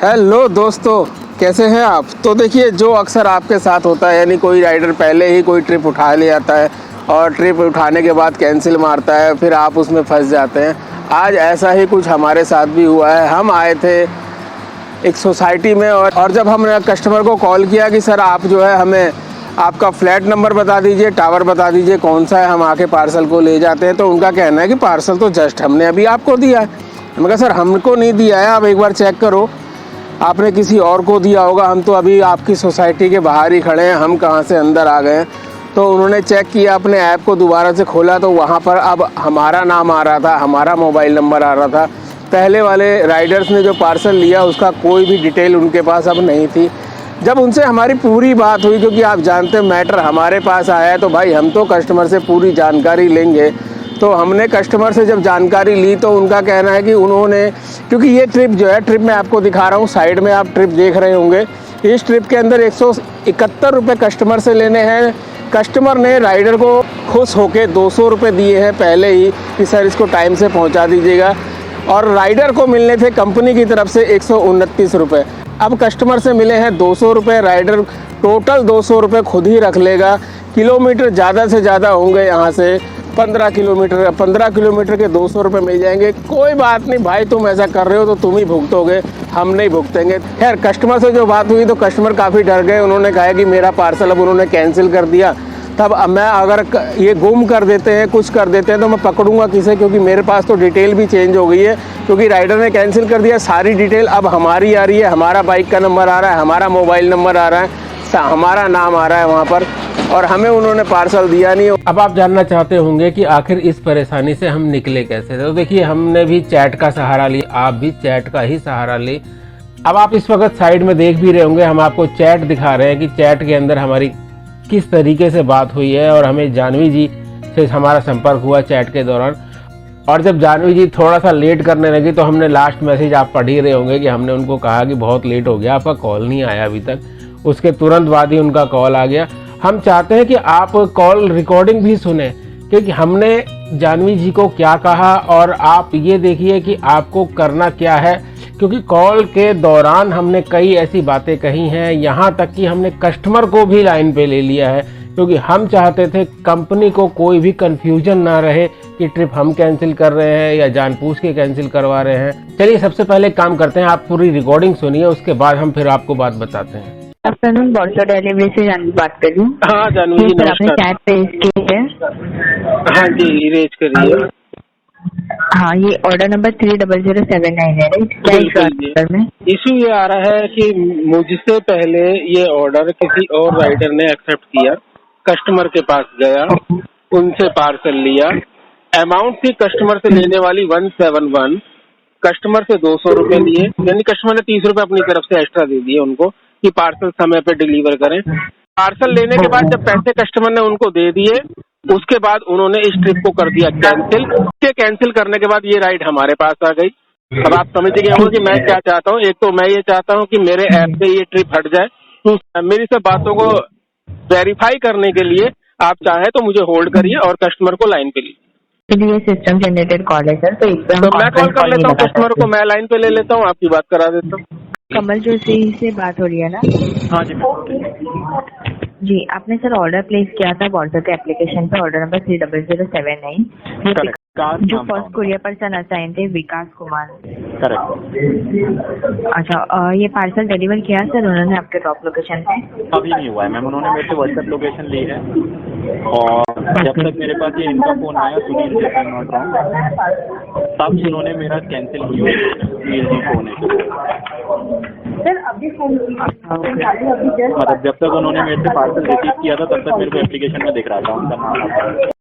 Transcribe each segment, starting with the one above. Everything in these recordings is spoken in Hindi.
हेलो दोस्तों, कैसे हैं आप। तो देखिए, जो अक्सर आपके साथ होता है, यानी कोई राइडर पहले ही कोई ट्रिप उठा ले जाता है और ट्रिप उठाने के बाद कैंसिल मारता है, फिर आप उसमें फंस जाते हैं। आज ऐसा ही कुछ हमारे साथ भी हुआ है। हम आए थे एक सोसाइटी में और जब हमने कस्टमर को कॉल किया कि सर आप जो है हमें आपका फ्लैट नंबर बता दीजिए, टावर बता दीजिए कौन सा है, हम आके पार्सल को ले जाते हैं। तो उनका कहना है कि पार्सल तो जस्ट हमने अभी आपको दिया है। मैंने कहा सर हमको नहीं दिया है, आप एक बार चेक करो, आपने किसी और को दिया होगा, हम तो अभी आपकी सोसाइटी के बाहर ही खड़े हैं, हम कहाँ से अंदर आ गए हैं। तो उन्होंने चेक किया, अपने ऐप को दोबारा से खोला तो वहाँ पर अब हमारा नाम आ रहा था, हमारा मोबाइल नंबर आ रहा था। पहले वाले राइडर्स ने जो पार्सल लिया उसका कोई भी डिटेल उनके पास अब नहीं थी। जब उनसे हमारी पूरी बात हुई, क्योंकि आप जानते हैं मैटर हमारे पास आया है तो भाई हम तो कस्टमर से पूरी जानकारी लेंगे। तो हमने कस्टमर से जब जानकारी ली तो उनका कहना है कि उन्होंने, क्योंकि ये ट्रिप जो है, ट्रिप मैं आपको दिखा रहा हूँ, साइड में आप ट्रिप देख रहे होंगे, इस ट्रिप के अंदर 171 रुपये कस्टमर से लेने हैं। कस्टमर ने राइडर को खुश होके 200 रुपये दिए हैं पहले ही कि सर इसको टाइम से पहुँचा दीजिएगा, और राइडर को मिलने थे कंपनी की तरफ से 129 रुपये। अब कस्टमर से मिले हैं 200 रुपये, राइडर टोटल 200 रुपये खुद ही रख लेगा। किलोमीटर ज़्यादा से ज़्यादा होंगे, यहाँ से 15 किलोमीटर के 200 रुपये मिल जाएंगे। कोई बात नहीं भाई, तुम ऐसा कर रहे हो तो तुम ही भुगतोगे, हम नहीं भुगतेंगे। खैर, कस्टमर से जो बात हुई तो कस्टमर काफ़ी डर गए। उन्होंने कहा कि मेरा पार्सल अब उन्होंने कैंसिल कर दिया, तब मैं अगर ये गुम कर देते हैं, कुछ कर देते हैं तो मैं पकड़ूंगा किसे, क्योंकि मेरे पास तो डिटेल भी चेंज हो गई है, क्योंकि राइडर ने कैंसिल कर दिया। सारी डिटेल अब हमारी आ रही है, हमारा बाइक का नंबर आ रहा है, हमारा मोबाइल नंबर आ रहा है, हमारा नाम आ रहा है वहाँ पर, और हमें उन्होंने पार्सल दिया नहीं। अब आप जानना चाहते होंगे कि आखिर इस परेशानी से हम निकले कैसे। तो देखिए, हमने भी चैट का सहारा लिया, आप भी चैट का ही सहारा ले। अब आप इस वक्त साइड में देख भी रहे होंगे, हम आपको चैट दिखा रहे हैं कि चैट के अंदर हमारी किस तरीके से बात हुई है, और हमें जानवी जी से हमारा संपर्क हुआ चैट के दौरान। और जब जानवी जी थोड़ा सा लेट करने लगी तो हमने लास्ट मैसेज, आप पढ़ ही रहे होंगे, कि हमने उनको कहा कि बहुत लेट हो गया, आपका कॉल नहीं आया अभी तक। उसके तुरंत बाद ही उनका कॉल आ गया। हम चाहते हैं कि आप कॉल रिकॉर्डिंग भी सुने, क्योंकि हमने जानवी जी को क्या कहा और आप ये देखिए कि आपको करना क्या है। क्योंकि कॉल के दौरान हमने कई ऐसी बातें कही हैं, यहाँ तक कि हमने कस्टमर को भी लाइन पे ले लिया है, क्योंकि हम चाहते थे कंपनी को कोई भी कंफ्यूजन ना रहे कि ट्रिप हम कैंसिल कर रहे हैं या जानबूझ के कैंसिल करवा रहे हैं। चलिए, सबसे पहले काम करते हैं, आप पूरी रिकॉर्डिंग सुनिए, उसके बाद हम फिर आपको बात बताते हैं। आफ्टरनून, बॉर्डर डिलीवरी से जानवी बात कर रही हूँ। हाँ जानवी जी, आपने चैट पे की है। हाँ जी, इरेज करिए। हाँ, ये ऑर्डर नंबर 30079 है, राइट? क्या इशू में? इशू ये आ रहा है कि मुझसे पहले ये ऑर्डर किसी और राइडर ने एक्सेप्ट किया, कस्टमर के पास गया, उनसे पार्सल लिया, अमाउंट थी कस्टमर से लेने वाली 171, कस्टमर से 200 रुपये लिए, यानी कस्टमर ने 30 रुपये अपनी तरफ से एक्स्ट्रा दे दिए उनको कि पार्सल समय पे डिलीवर करें। पार्सल लेने के बाद जब पैसे कस्टमर ने उनको दे दिए, उसके बाद उन्होंने इस ट्रिप को कर दिया कैंसिल। के कैंसिल करने के बाद ये राइड हमारे पास आ गई। अब आप समझ गए होंगे कि मैं क्या चाहता हूँ। एक तो मैं ये चाहता हूँ कि मेरे ऐप से ये ट्रिप हट जाए। तो मेरी सब बातों को वेरीफाई करने के लिए आप चाहे तो मुझे होल्ड करिए और कस्टमर को लाइन पे लीजिए। ये सिस्टम जनरेटेड कॉल है सर, तो मैं कॉल कर लेता हूँ कस्टमर को, मैं लाइन पे ले लेता हूँ, आपकी बात करा देता हूँ। कमल जोशी से बात हो रही है ना? हाँ जी जी, आपने सर ऑर्डर प्लेस किया था व्हाट्सएप एप्लीकेशन पे, ऑर्डर नंबर 30079। जो फर्स्ट कुरियर पर्सन असाइन थे विकास कुमार। करेक्ट। अच्छा, ये पार्सल डिलीवर किया सर उन्होंने आपके ड्रॉप लोकेशन पे? अभी नहीं हुआ है मैम, उन्होंने मेरे से व्हाट्सएप लोकेशन ली है, और जब तक मेरे पास ये इनका फोन आया, सुनील से आई एम नॉट रॉन्ग, तब उन्होंने मेरा कैंसिल किया। सुनील जी फोन है सर, अभी फोन मतलब जब तक उन्होंने मेरे से पार्सल रिसीव किया था तब तक मेरे को एप्लीकेशन में दिख रहा था उनका नाम।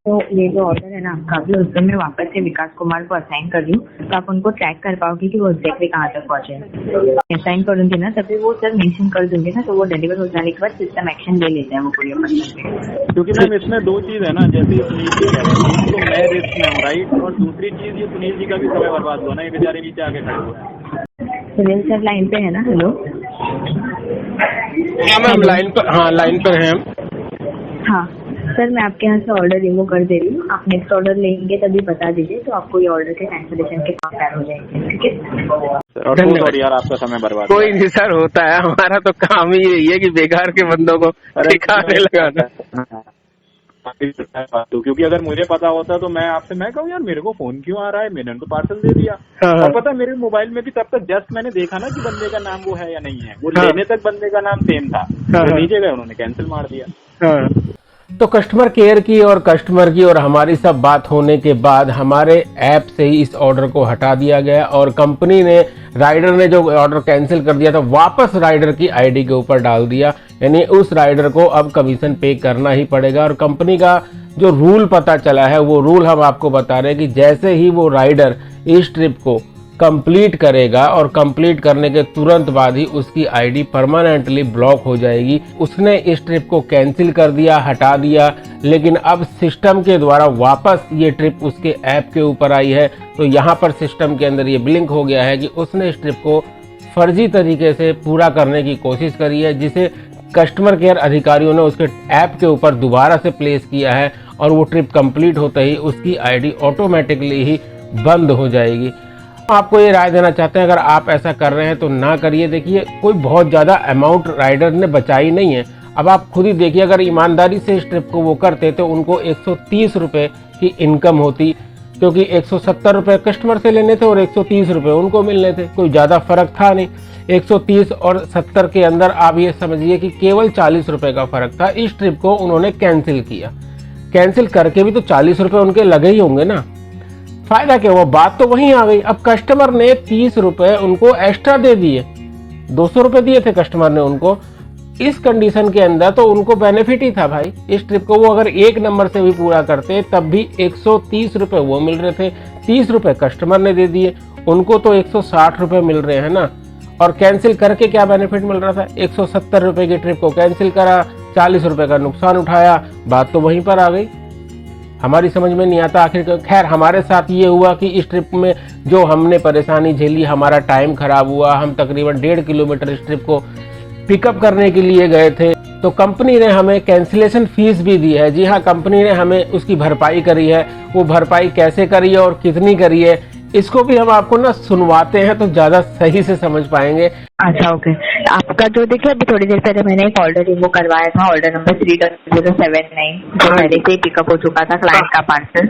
तो ये जो ऑर्डर है ना आपका, भी उसमें मैं वापस से विकास कुमार को असाइन कर रही हूँ, तो आप उनको ट्रैक कर पाओगे कि वो एग्जैक्टली कहाँ तक पहुँचे। असाइन करूँगी ना तभी वो सर मेंशन कर दूंगी ना, तो वो डिलीवर हो जाने के बाद सिस्टम एक्शन ले लेते हैं वो कुरियर पर्सन पे। क्योंकि मैम इसमें दो चीज़ है ना, जैसे सुनील जी कह रहे हैं तो मैं रिस्क में हूँ, राइट, और दूसरी चीज़ ये सुनील जी का भी समय बर्बाद हुआ ना, ये बेचारे नीचे आके खड़े हुए। सुनील सर लाइन पे है ना? हेलो, हाँ मैम, लाइन पर, हाँ लाइन पर है हम। हाँ, सर मैं आपके यहाँ से ऑर्डर रिमूव कर दे रही हूँ, आप नेक्स्ट ऑर्डर लेंगे तभी बता दीजिए, तो आपको ये ऑर्डर के कैंसिलेशन के काम तैयार हो जाएंगे, ठीक है। और धन्यवाद। यार आपका समय बर्बाद। कोई नहीं सर, होता है, हमारा तो काम ही यही है कि बेकार के बंदों को ठिकाने लगाना। क्योंकि अगर मुझे पता होता तो मैं कहूँ यार मेरे को फोन क्यों आ रहा है, मैंने तो पार्सल दे दिया। हाँ। और पता मेरे मोबाइल में भी तब तक जस्ट मैंने देखा ना कि बंदे का नाम वो है या नहीं है, वो हाँ। लेने तक बंदे का नाम सेम था, हाँ। तो नीचे गए उन्होंने कैंसिल मार दिया। हाँ। तो कस्टमर केयर की और कस्टमर की और हमारी सब बात होने के बाद हमारे ऐप से ही इस ऑर्डर को हटा दिया गया और कंपनी ने, राइडर ने जो ऑर्डर कैंसिल कर दिया था वापस राइडर की आईडी के ऊपर डाल दिया, यानी उस राइडर को अब कमीशन पे करना ही पड़ेगा। और कंपनी का जो रूल पता चला है वो रूल हम आपको बता रहे हैं कि जैसे ही वो राइडर इस ट्रिप को कंप्लीट करेगा और कंप्लीट करने के तुरंत बाद ही उसकी आईडी परमानेंटली ब्लॉक हो जाएगी। उसने इस ट्रिप को कैंसिल कर दिया, हटा दिया, लेकिन अब सिस्टम के द्वारा वापस ये ट्रिप उसके ऐप के ऊपर आई है, तो यहाँ पर सिस्टम के अंदर ये ब्लिंक हो गया है कि उसने इस ट्रिप को फर्जी तरीके से पूरा करने की कोशिश करी है, जिसे कस्टमर केयर अधिकारियों ने उसके ऐप के ऊपर दोबारा से प्लेस किया है और वो ट्रिप कंप्लीट होते ही उसकी आईडी ऑटोमेटिकली ही बंद हो जाएगी। आपको ये राय देना चाहते हैं, अगर आप ऐसा कर रहे हैं तो ना करिए। देखिए कोई बहुत ज़्यादा अमाउंट राइडर ने बचाई नहीं है। अब आप खुद ही देखिए, अगर ईमानदारी से इस ट्रिप को वो करते तो उनको 130 रुपये की इनकम होती, क्योंकि 170 रुपये कस्टमर से लेने थे और 130 रुपये उनको मिलने थे, कोई ज़्यादा फर्क था नहीं। 130 और 70 के अंदर आप ये समझिए कि केवल 40 रुपये का फर्क था। इस ट्रिप को उन्होंने कैंसिल किया, कैंसिल करके भी तो 40 रुपये उनके लगे ही होंगे ना, फायदा क्या हुआ, बात तो वहीं आ गई। अब कस्टमर ने 30 रुपये उनको एक्स्ट्रा दे दिए, 200 रुपये दिए थे कस्टमर ने उनको। इस कंडीशन के अंदर तो उनको बेनिफिट ही था भाई, इस ट्रिप को वो अगर एक नंबर से भी पूरा करते तब भी 130 रुपये वो मिल रहे थे, 30 रुपये कस्टमर ने दे दिए, उनको तो 160 रुपये मिल रहे हैं ना। और कैंसिल करके क्या बेनिफिट मिल रहा था, 170 रुपये की ट्रिप को कैंसिल करा, 40 रुपये का नुकसान उठाया, बात तो वहीं पर आ गई। हमारी समझ में नहीं आता आखिर। खैर हमारे साथ ये हुआ कि इस ट्रिप में जो हमने परेशानी झेली, हमारा टाइम खराब हुआ, हम तकरीबन 1.5 किलोमीटर इस ट्रिप को पिकअप करने के लिए गए थे, तो कंपनी ने हमें कैंसिलेशन फीस भी दी है। जी हाँ, कंपनी ने हमें उसकी भरपाई करी है। वो भरपाई कैसे करी है और कितनी करी है, इसको भी हम आपको ना सुनवाते हैं तो ज्यादा सही से समझ पाएंगे। अच्छा ओके, आपका जो देखिए अभी थोड़ी देर पहले मैंने एक ऑर्डर रिमूव करवाया था, ऑर्डर नंबर 3079, जो पहले से पिकअप हो चुका था क्लाइंट का पार्सल।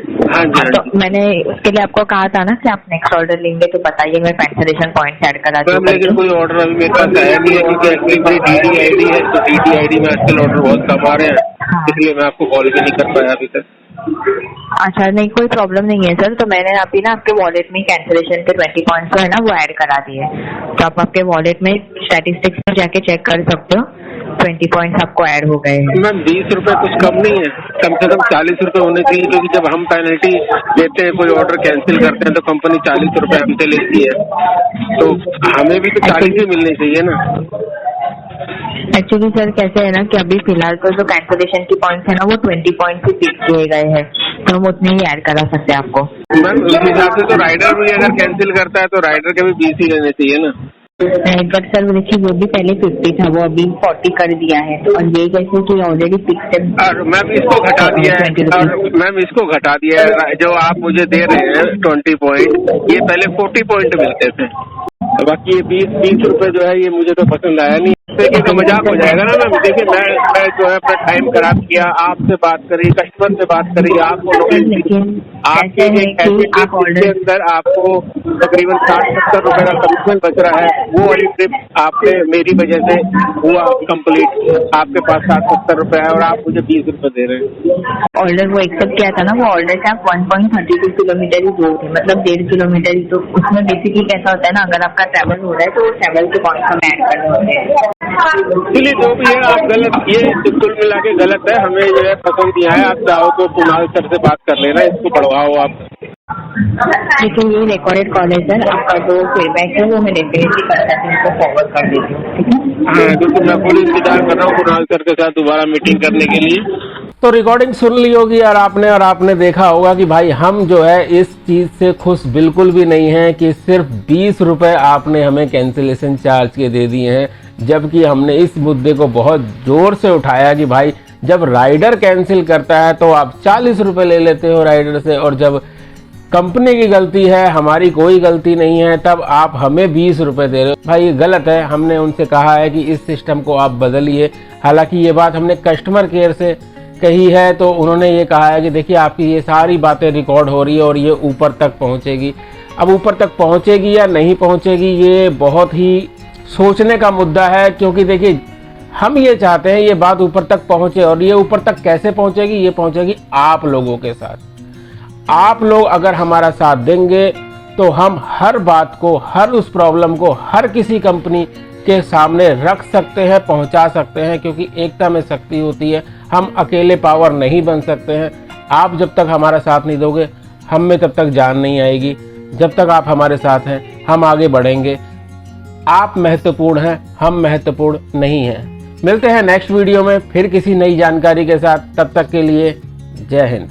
तो मैंने उसके लिए आपको कहा था ना कि आप नेक्स्ट ऑर्डर लेंगे तो बताइए, मैं कैंसिलेशन पॉइंट ऐड करा दूँ। लेकिन कोई ऑर्डर अभी मेरे पास आया नहीं है, क्योंकि एक्चुअली मेरी DD आईडी है, तो DD आईडी में आजकल ऑर्डर बहुत कम आ रहे हैं, इसलिए मैं आपको कॉल भी नहीं कर पाया अभी तक। अच्छा नहीं, कोई प्रॉब्लम नहीं है सर। तो मैंने अभी ना आपके वॉलेट में कैंसिलेशन के 20 पॉइंट्स जो है ना वो ऐड करा दिए, तो आप आपके वॉलेट में स्टैटिस्टिक्स में जाके चेक कर सकते हो, 20 पॉइंट्स आपको ऐड हो गए हैं। मैम 20 रुपये कुछ कम नहीं है, कम से कम 40 रुपये होने चाहिए, क्योंकि जब हम पेनल्टी देते हैं, कोई ऑर्डर कैंसिल करते हैं तो कंपनी 40 रुपये हमसे लेती है, तो हमें भी तो 40 ही मिलने चाहिए ना। एक्चुअली सर कैसे है ना कि अभी फिलहाल तो जो कैंसिलेशन की पॉइंट्स है ना वो 20 पॉइंट से फिक्स किए गए हैं, तो हम उतने ही ऐड करा सकते हैं आपको। मैम उस हिसाब से तो राइडर भी अगर कैंसिल करता है तो राइडर के भी 20 ही लेने चाहिए ना। नहीं बट सर देखिए वो भी पहले 50 था, वो अभी 40 कर दिया है, तो और ये कैसे कि ऑलरेडी फिक्स है। और मैम इसको घटा दिया है, और मैम इसको घटा दिया है, जो आप मुझे दे रहे हैं 20 पॉइंट, ये पहले 40 पॉइंट मिलते थे, बाकी ये 20 रुपए जो है ये मुझे तो पसंद आया नहीं। देखिए तो मजाक हो जाएगा ना मैम। देखिए मैं जो है अपना टाइम खराब किया, आपसे बात करी, कस्टमर से बात करी, आपको आपके के अंदर आपको तकरीबन 60-70 रुपए का कमीशन बच रहा है, वो वाली ट्रिप आपने मेरी वजह से हुआ कंप्लीट, आपके पास 60-70 रुपए है और आप मुझे 20 रुपए दे रहे हैं। ऑर्डर वो एक्सेप्ट किया था ना, वो ऑर्डर से आप 1.32 किलोमीटर ही दूर थे, मतलब 1.5 किलोमीटर ही। तो उसमें बेसिकली कैसा होता है ना, अगर आपका ट्रैवल हो रहा है तो ट्रैवल के पॉइंट हमें ऐड करने होते हैं। इसलिए जो भी है आप गलत, ये कुल मिला के गलत है, हमें जो है पसंद नहीं आया। आप चाहो तो कुणाल सर से बात कर लेना, इसको बढ़वाओ आप। लेकिन ये रिकॉर्डेड कॉल है सर, आपका जो फीडबैक है वो मैं डेफिनेटली कंसल्टेंट को फॉरवर्ड कर देती हूँ, ठीक है। हाँ, क्योंकि मैं पूरी इंतजार कर रहा हूँ कुणाल सर के साथ दोबारा मीटिंग करने के लिए। तो रिकॉर्डिंग सुन ली होगी और आपने देखा होगा कि भाई हम जो है इस चीज़ से खुश बिल्कुल भी नहीं है कि सिर्फ 20 रुपये आपने हमें कैंसिलेशन चार्ज के दे दिए हैं, जबकि हमने इस मुद्दे को बहुत ज़ोर से उठाया कि भाई जब राइडर कैंसिल करता है तो आप 40 रुपये ले लेते हो राइडर से, और जब कंपनी की गलती है, हमारी कोई गलती नहीं है, तब आप हमें 20 रुपये दे रहे हो। भाई ये गलत है। हमने उनसे कहा है कि इस सिस्टम को आप बदलिए। हालांकि ये बात हमने कस्टमर केयर से कही है, तो उन्होंने ये कहा है कि देखिए आपकी ये सारी बातें रिकॉर्ड हो रही है और ये ऊपर तक पहुंचेगी। अब ऊपर तक पहुंचेगी या नहीं पहुंचेगी ये बहुत ही सोचने का मुद्दा है, क्योंकि देखिए हम ये चाहते हैं ये बात ऊपर तक पहुंचे, और ये ऊपर तक कैसे पहुंचेगी, ये पहुंचेगी आप लोगों के साथ। आप लोग अगर हमारा साथ देंगे तो हम हर बात को, हर उस प्रॉब्लम को हर किसी कंपनी के सामने रख सकते हैं, पहुंचा सकते हैं, क्योंकि एकता में शक्ति होती है। हम अकेले पावर नहीं बन सकते हैं। आप जब तक हमारा साथ नहीं दोगे, हम में तब तक जान नहीं आएगी। जब तक आप हमारे साथ हैं, हम आगे बढ़ेंगे। आप महत्वपूर्ण हैं, हम महत्वपूर्ण नहीं हैं। मिलते हैं नेक्स्ट वीडियो में फिर किसी नई जानकारी के साथ। तब तक के लिए जय हिंद।